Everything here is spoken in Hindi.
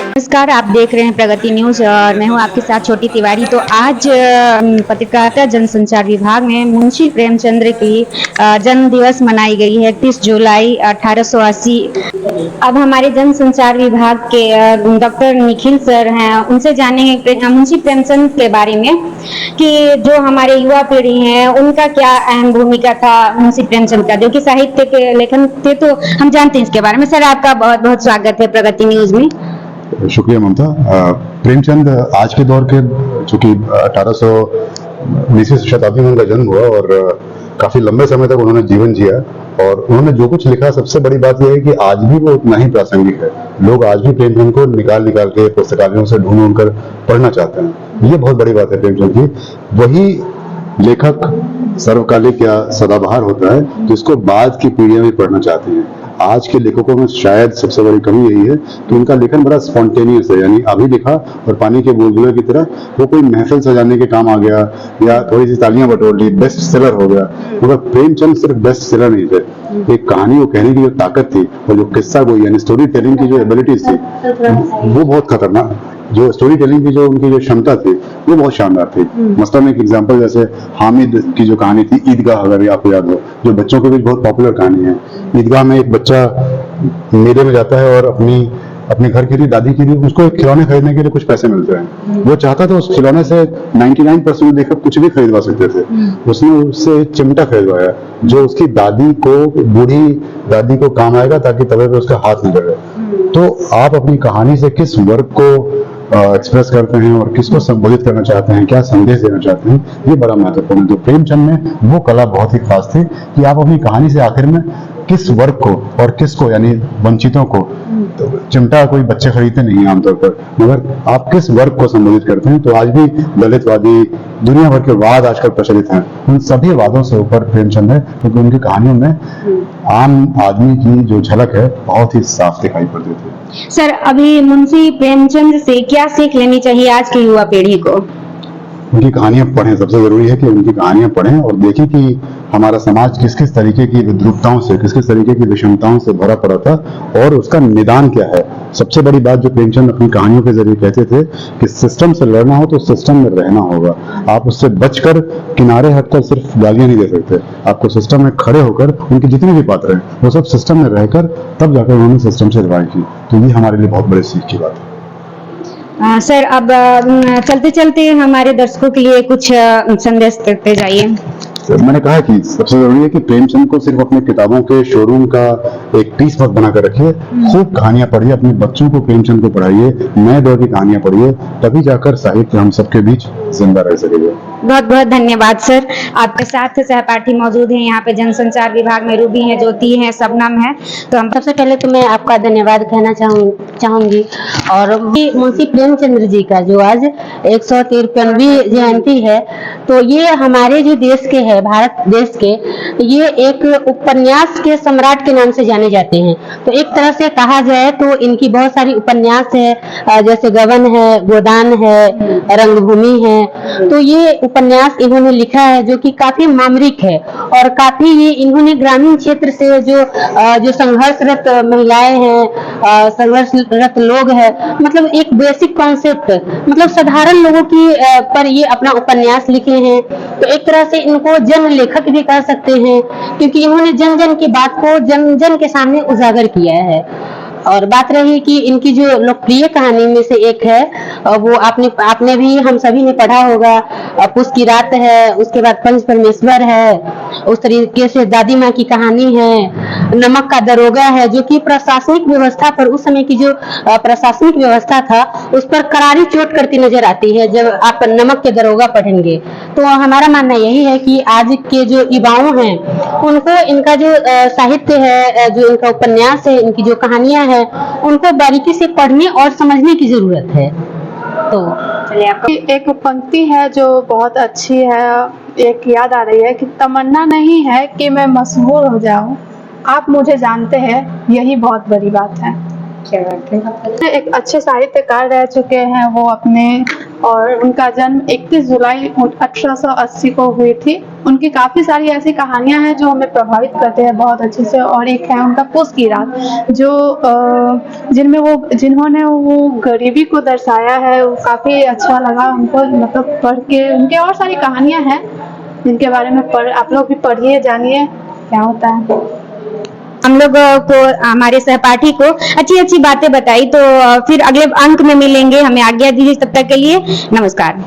नमस्कार, आप देख रहे हैं प्रगति न्यूज और मैं हूं आपके साथ छोटी तिवारी। तो आज पत्रकारिता जनसंचार विभाग में मुंशी प्रेमचंद्र की जन्म दिवस मनाई गई है 31 जुलाई 1880। अब हमारे जनसंचार विभाग के डॉक्टर निखिल सर हैं, उनसे जानेंगे मुंशी प्रेमचंद के बारे में कि जो हमारे युवा पीढ़ी है उनका क्या अहम भूमिका था मुंशी प्रेमचंद का, जो कि साहित्य के लेखन थे। तो हम जानते हैं इसके बारे में। सर, आपका बहुत बहुत स्वागत है प्रगति न्यूज में। शुक्रिया ममता। प्रेमचंद आज के दौर के, चूंकि 1819वीं शताब्दी में उनका जन्म हुआ और काफी लंबे समय तक उन्होंने जीवन जिया, और उन्होंने जो कुछ लिखा, सबसे बड़ी बात यह है कि आज भी वो उतना ही प्रासंगिक है। लोग आज भी प्रेमचंद को निकाल के पुस्तकालयों से ढूंढ कर पढ़ना चाहते हैं। ये बहुत बड़ी बात है प्रेमचंद की। वही लेखक सर्वकालिक या सदाबहार होता है जिसको बाद की पीढ़ियां भी पढ़ना चाहती हैं। आज के लेखकों में शायद सबसे बड़ी कमी यही है कि उनका लेखन बड़ा स्पॉन्टेनियस है, यानी अभी लिखा और पानी के बुलबुले की तरह वो कोई महफिल सजाने के काम आ गया या थोड़ी सी तालियां बटोर ली, बेस्ट सेलर हो गया। मगर प्रेमचंद सिर्फ बेस्ट सेलर नहीं थे। एक कहानी को कहने की जो ताकत थी और जो किस्सा को यानी स्टोरी टेलिंग की जो एबिलिटीज थी वो बहुत खतरनाक, जो स्टोरी टेलिंग की जो उनकी जो क्षमता थी वो बहुत शानदार थी। मसलन एक एग्जांपल जैसे हामिद की जो कहानी थी ईदगाह, अगर आपको याद हो, जो बच्चों के बीच बहुत पॉपुलर कहानी है। ईदगाह में एक बच्चा मेले में जाता है और अपने घर के लिए, दादी के लिए उसको एक खिलौने खरीदने के लिए कुछ पैसे मिलते हैं। वो चाहता था उस खिलौने से 99% देखकर कुछ भी खरीदवा सकते थे। उसने उससे एक चिमटा खरीदवाया जो उसकी दादी को, बूढ़ी दादी को काम आएगा, ताकि तवे पे उसका हाथ न लगे। तो आप अपनी कहानी से किस वर्ग को एक्सप्रेस करते हैं और किसको संबोधित करना चाहते हैं, क्या संदेश देना चाहते हैं, ये बड़ा महत्वपूर्ण है। तो प्रेमचंद में वो कला बहुत ही खास थी कि आप अपनी कहानी से आखिर में किस वर्ग को और किसको, यानी वंचितों को, तो चिमटा कोई बच्चे खरीदते नहीं है आमतौर पर, मगर आप किस वर्ग को संबोधित करते हैं। तो आज भी दलितवादी, दुनिया भर के वाद आजकल प्रचलित हैं, उन सभी वादों से ऊपर प्रेमचंद है, क्योंकि उनकी कहानियों में आम आदमी की जो झलक है बहुत ही साफ दिखाई पड़ती थी। सर, अभी मुंशी प्रेमचंद से क्या सीख लेनी चाहिए आज की युवा पीढ़ी को? उनकी कहानियां पढ़ें, सबसे जरूरी है कि उनकी कहानियां पढ़ें और देखें कि हमारा समाज किस किस तरीके की विद्रूपताओं से, किस किस तरीके की विषमताओं से भरा पड़ा था और उसका निदान क्या है। सबसे बड़ी बात जो प्रेमचंद अपनी कहानियों के जरिए कहते थे कि सिस्टम से लड़ना हो तो सिस्टम में रहना होगा। आप उससे बचकर किनारे हटकर सिर्फ गालियां नहीं दे सकते, आपको सिस्टम में खड़े होकर, उनके जितने भी पात्र हैं वो सब सिस्टम में रहकर, तब जाकर उन्होंने सिस्टम से लड़ाई की। तो ये हमारे लिए बहुत बड़ी सीख की बात है। सर, अब चलते चलते हमारे दर्शकों के लिए कुछ संदेश देते जाइए। मैंने कहा कि सबसे जरूरी है कि प्रेमचंद को सिर्फ अपनी किताबों के शोरूम का एक पीस मत बनाकर रखिए। खूब कहानियां पढ़िए, अपने बच्चों को प्रेमचंद को पढ़ाइए, नए दौर की कहानियां पढ़िए, तभी जाकर साहित्य हम सबके बीच जिंदा रह सकेगा। बहुत बहुत धन्यवाद सर। आपके साथ सहपाठी मौजूद हैं यहाँ पे जनसंचार विभाग में, रूबी है, ज्योति है, शबनम है। तो हम सबसे पहले तो मैं आपका धन्यवाद कहना चाहूंगी। और मुंशी प्रेमचंद्र जी का जो आज 153वीं जयंती है, तो ये हमारे जो देश के है, भारत देश के, ये एक उपन्यास के सम्राट के नाम से जाने जाते हैं। तो एक तरह से कहा जाए तो इनकी बहुत सारी उपन्यास है, जैसे गबन है, गोदान है, रंगभूमि है। तो ये उपन्यास इन्होंने लिखा है जो कि काफी मामरिक है और काफी ये इन्होंने ग्रामीण क्षेत्र से जो संघर्षरत महिलाएं हैं, संघर्षरत लोग हैं, मतलब एक बेसिक कॉन्सेप्ट, मतलब साधारण लोगों की पर ये अपना उपन्यास लिखे हैं। तो एक तरह से इनको जन लेखक भी कह सकते हैं, क्योंकि इन्होंने जन जन की बात को जन जन के सामने उजागर किया है। और बात रही कि इनकी जो लोकप्रिय कहानी में से एक है, वो आपने भी, हम सभी ने पढ़ा होगा, पुस की रात है, उसके बाद पंच परमेश्वर है, उस तरीके से दादी माँ की कहानी है, नमक का दरोगा है, जो कि प्रशासनिक व्यवस्था पर, उस समय की जो प्रशासनिक व्यवस्था था उस पर करारी चोट करती नजर आती है जब आप नमक के दरोगा पढ़ेंगे। तो हमारा मानना यही है कि आज के जो युवाओं हैं उनको इनका जो साहित्य है, जो इनका उपन्यास है, इनकी जो कहानियां हैं, उनको बारीकी से पढ़ने और समझने की जरूरत है। तो चलिए, आपका एक पंक्ति है जो बहुत अच्छी है, एक याद आ रही है कि तमन्ना नहीं है कि मैं मशहूर हो जाऊं, आप मुझे जानते हैं, यही बहुत बड़ी बात है। क्या बात है। एक अच्छे साहित्यकार रह चुके हैं, वो अपने और उनका जन्म 31 जुलाई 1880 को हुई थी। उनकी काफ़ी सारी ऐसी कहानियां हैं जो हमें प्रभावित करते हैं बहुत अच्छे से, और एक है उनका पूस की रात, जो जिन्होंने वो गरीबी को दर्शाया है, वो काफ़ी अच्छा लगा हमको, मतलब पढ़ के। उनके और सारी कहानियां हैं जिनके बारे में आप लोग भी पढ़िए, जानिए क्या होता है। हम लोग को, हमारे सहपाठी को अच्छी अच्छी बातें बताई, तो फिर अगले अंक में मिलेंगे। हमें आज्ञा दीजिए, तब तक के लिए नमस्कार।